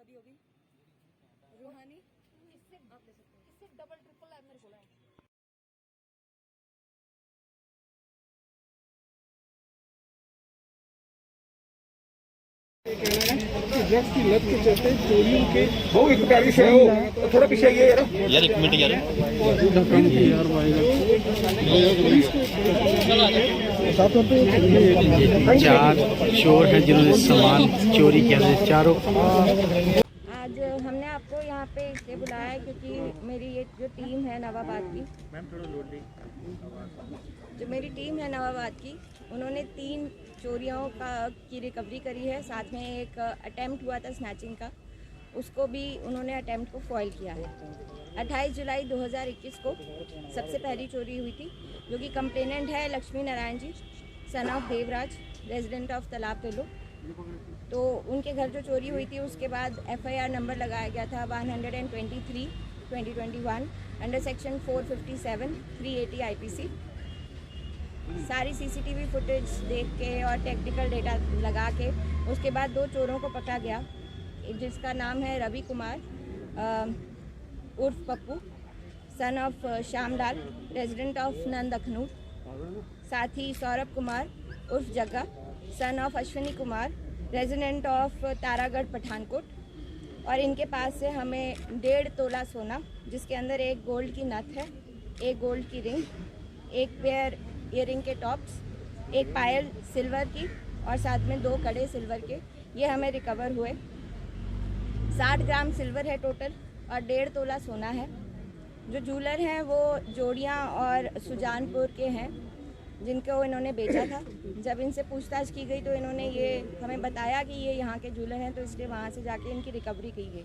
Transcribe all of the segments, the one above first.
शादी होगी रूहानी इससे आप ले सकते हैं। इससे डबल ट्रिपल मेरे बोला है। ड्रग्स की लत के चलते चोरियों के बहुत एक प्यारी से हो थोड़ा पीछे आइए यार एक मिनट यार चार चोर हैं जिन्होंने सामान चोरी किया है चारों। आज हमने आपको यहाँ पे इसलिए बुलाया है क्योंकि मेरी ये जो टीम है नवाबाद की, जो मेरी टीम है नवाबाद की, उन्होंने 3 चोरियों की रिकवरी करी है। साथ में एक अटेम्प्ट हुआ था स्नैचिंग का, उसको भी उन्होंने अटेम्प्ट को फॉइल किया है। 28 जुलाई 2021 को सबसे पहली चोरी हुई थी, जो कि कंप्लेनेंट है Lakshmi Narayan ji, son of Devraj, resident of Talab Tillo. तो उनके घर जो चोरी हुई थी उसके बाद FIR नंबर लगाया गया था 123/2021 अंडर सेक्शन 457 380 IPC। सारी CCTV फुटेज देख के और टेक्निकल डेटा लगा के उसके बाद 2 चोरों को पकड़ा गया, जिसका नाम है रवि कुमार उर्फ Pappu, son of Shyamlal, resident of Nand Akhnoor. साथ ही सौरभ कुमार उर्फ Jagga, son of Ashwini Kumar, resident of Taragarh Pathankot. और इनके पास से हमें 1.5 तोला सोना, जिसके अंदर एक गोल्ड की नथ है, एक गोल्ड की रिंग, एक पेयर ईयरिंग के टॉप्स, एक पायल सिल्वर की और साथ में 2 कड़े सिल्वर के, ये हमें रिकवर हुए। 60 ग्राम सिल्वर है टोटल और 1.5 तोला सोना है। जो जूलर हैं वो जोड़ियाँ और सुजानपुर के हैं, जिनको इन्होंने बेचा था। जब इनसे पूछताछ की गई तो इन्होंने ये हमें बताया कि ये यहाँ के जूलर हैं, तो इसलिए वहाँ से जाके इनकी रिकवरी की गई।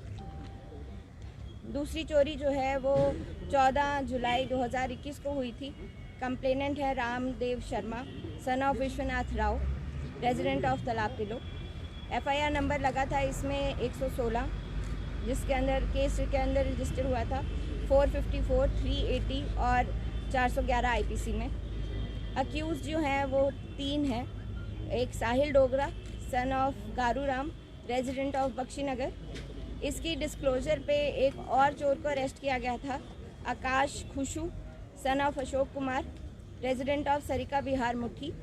दूसरी चोरी जो है वो 14 जुलाई 2021 को हुई थी। कंप्लेनेंट है Ramdev Sharma, son of Vishwanath Rao, resident of Talab तिलो। FIR number लगा था इसमें 116, जिसके अंदर केस के अंदर रजिस्टर हुआ था 454, 380 और 411 IPC में। अक्यूज़ जो हैं वो 3 हैं, एक Sahil Dogra, son of Garu Ram, resident of Bakshinagar. इसकी डिस्क्लोजर पे एक और चोर को अरेस्ट किया गया था, Akash Khushu, son of Ashok Kumar, resident of Sarika Bihar Muthi.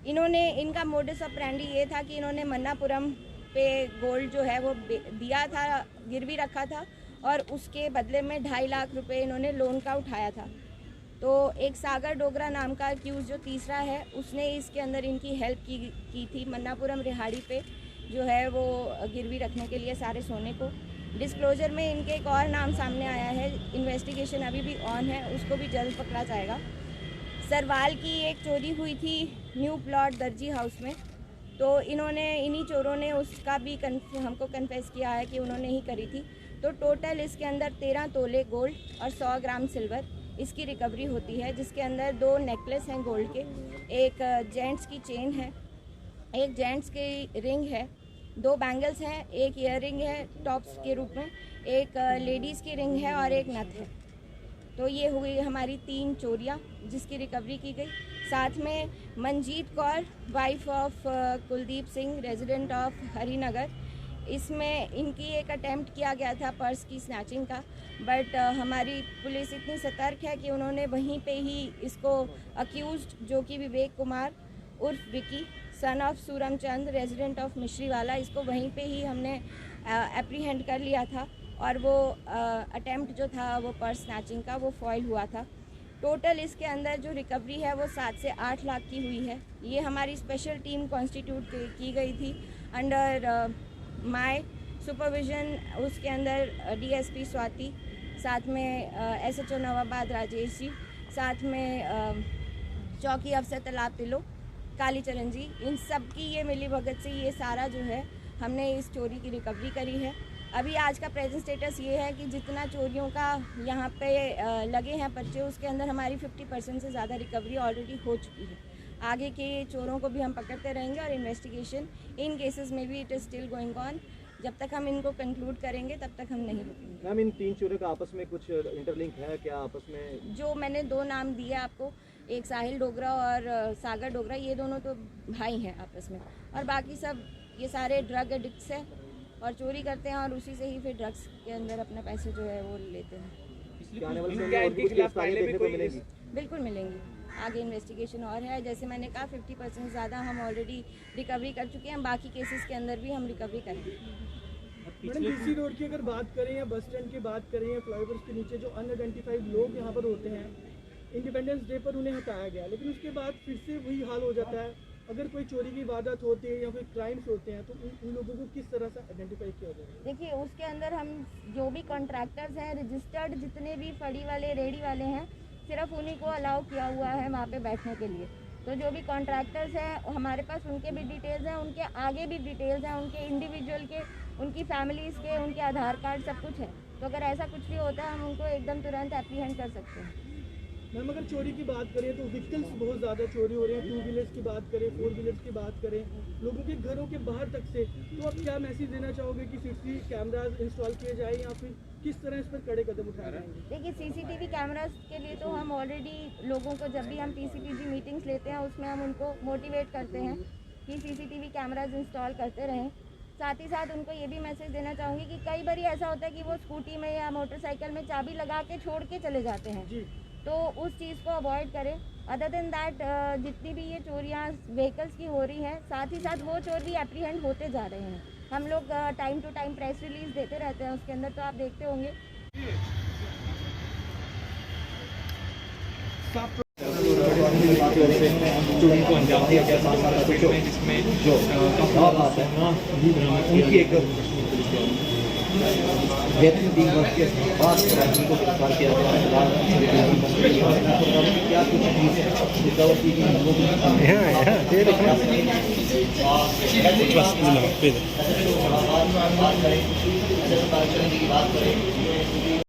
इनका मोडस ऑपरेंडी ये था कि इन्होंने मन्नापुरम पे गोल्ड जो है वो दिया था, गिरवी रखा था, और उसके बदले में 2.5 लाख रुपए इन्होंने लोन का उठाया था। तो एक सागर डोगरा नाम का अक्यूज़ जो तीसरा है, उसने इसके अंदर इनकी हेल्प की थी मन्नापुरम रिहाड़ी पे जो है वो गिरवी रखने के लिए सारे सोने को। डिस्क्लोजर में इनके एक और नाम सामने आया है, इन्वेस्टिगेशन अभी भी ऑन है, उसको भी जल्द पकड़ा जाएगा। सरवाल की एक चोरी हुई थी न्यू प्लॉट दर्जी हाउस में, तो इन्हीं चोरों ने उसका भी हमको कन्फेस किया है कि उन्होंने ही करी थी। तो टोटल इसके अंदर 13 तोले गोल्ड और 100 ग्राम सिल्वर इसकी रिकवरी होती है, जिसके अंदर 2 नेकलेस हैं गोल्ड के, एक जेंट्स की चेन है, एक जेंट्स की रिंग है, 2 बैंगल्स हैं, एक ईयरिंग है टॉप्स के रूप में, एक लेडीज़ की रिंग है और एक नथ है। तो ये हुई हमारी 3 चोरियाँ जिसकी रिकवरी की गई। साथ में Manjeet Kaur, wife of Kuldeep Singh, resident of Harinagar, इसमें इनकी एक अटेम्प्ट किया गया था पर्स की स्नैचिंग का, बट हमारी पुलिस इतनी सतर्क है कि उन्होंने वहीं पे ही इसको अक्यूज्ड जो कि विवेक कुमार उर्फ Vicky, son of Suramchand, resident of Mishriwala, इसको वहीं पे ही हमने एप्रीहेंड कर लिया था, और वो अटेम्प्ट जो था वो पर्स स्नैचिंग का वो फॉइल हुआ था। टोटल इसके अंदर जो रिकवरी है वो 7 से 8 लाख की हुई है। ये हमारी स्पेशल टीम कॉन्स्टिट्यूट की गई थी अंडर माय सुपरविज़न। उसके अंदर DSP स्वाति, साथ में SHO नवाबाद राजेश जी, साथ में चौकी अफसर तालाब तिलो कालीचरण जी, इन सब की ये मिली भगत से ये सारा जो है हमने इस चोरी की रिकवरी करी है। अभी आज का प्रेजेंट स्टेटस ये है कि जितना चोरियों का यहाँ पे लगे हैं पर्चे, उसके अंदर हमारी 50% से ज़्यादा रिकवरी ऑलरेडी हो चुकी है। आगे के चोरों को भी हम पकड़ते रहेंगे और इन्वेस्टिगेशन इन केसेस में भी it is still going on. जब तक हम इनको कंक्लूड करेंगे तब तक हम नहीं रुकेंगे। मैम, इन 3 चोरों का आपस में कुछ इंटरलिंक है क्या आपस में? जो मैंने 2 नाम दिए आपको, एक साहिल डोगरा और सागर डोगरा, ये दोनों तो भाई हैं आपस में, और बाकी सब ये सारे ड्रग एडिक्ट्स हैं और चोरी करते हैं और उसी से ही फिर ड्रग्स के अंदर अपने पैसे जो है वो लेते हैं। बिल्कुल मिलेंगी, आगे इन्वेस्टिगेशन और है। जैसे मैंने कहा 50% ज़्यादा हम ऑलरेडी रिकवरी कर चुके हैं, बाकी केसेस के अंदर भी हम रिकवरी करेंगे। मैडम डीसी रोड की अगर बात करें या बस स्टैंड की बात करें या फ्लाईओवर्स के नीचे जो अनआइडेंटिफाइड लोग यहाँ पर होते हैं, इंडिपेंडेंस डे पर उन्हें हटाया गया, लेकिन उसके बाद फिर से वही हाल हो जाता है। अगर कोई चोरी की वारदात होती है या कोई क्राइम्स होते हैं तो उन लोगों को किस तरह से आइडेंटिफाई किया जाए? देखिए उसके अंदर हम जो भी कॉन्ट्रैक्टर्स हैं, रजिस्टर्ड जितने भी फड़ी वाले रेडी वाले हैं, सिर्फ उन्हीं को अलाउ किया हुआ है वहाँ पे बैठने के लिए। तो जो भी कॉन्ट्रैक्टर्स हैं हमारे पास उनके भी डिटेल्स हैं, उनके आगे भी डिटेल्स हैं, उनके इंडिविजुअल के, उनकी फैमिलीज़ के, उनके आधार कार्ड सब कुछ है। तो अगर ऐसा कुछ भी होता है हम उनको एकदम तुरंत एप्रीहेंड कर सकते हैं। मैम अगर चोरी की बात करें तो व्हीकल्स बहुत ज़्यादा चोरी हो रहे हैं, 2 व्हीलर्स की बात करें, 4 व्हीलर्स की बात करें, लोगों के घरों के बाहर तक से, तो आप क्या मैसेज देना चाहोगे कि सीसीटीवी कैमराज इंस्टॉल किए जाए या फिर किस तरह इस पर कड़े कदम उठाए जाएंगे? देखिए सीसीटीवी कैमरास के लिए तो हम ऑलरेडी लोगों को जब भी हम पीसीपीजी मीटिंग्स लेते हैं उसमें हम उनको मोटिवेट करते हैं कि सीसीटीवी कैमराज इंस्टॉल करते रहें। साथ ही साथ उनको ये भी मैसेज देना चाहूँगी कि कई बार ऐसा होता है कि वो स्कूटी में या मोटरसाइकिल में चाबी लगा के छोड़ के चले जाते हैं, तो उस चीज़ को अवॉइड करें। अदर देन दैट जितनी भी ये चोरियाँ व्हीकल्स की हो रही हैं, साथ ही साथ वो चोर भी एप्रीहेंड होते जा रहे हैं। हम लोग time to time press release देते रहते हैं, उसके अंदर तो आप देखते होंगे। चोरी को अंजाम दिया गया जिसमें जो उनकी एक बात गिरफ्तार किया गया।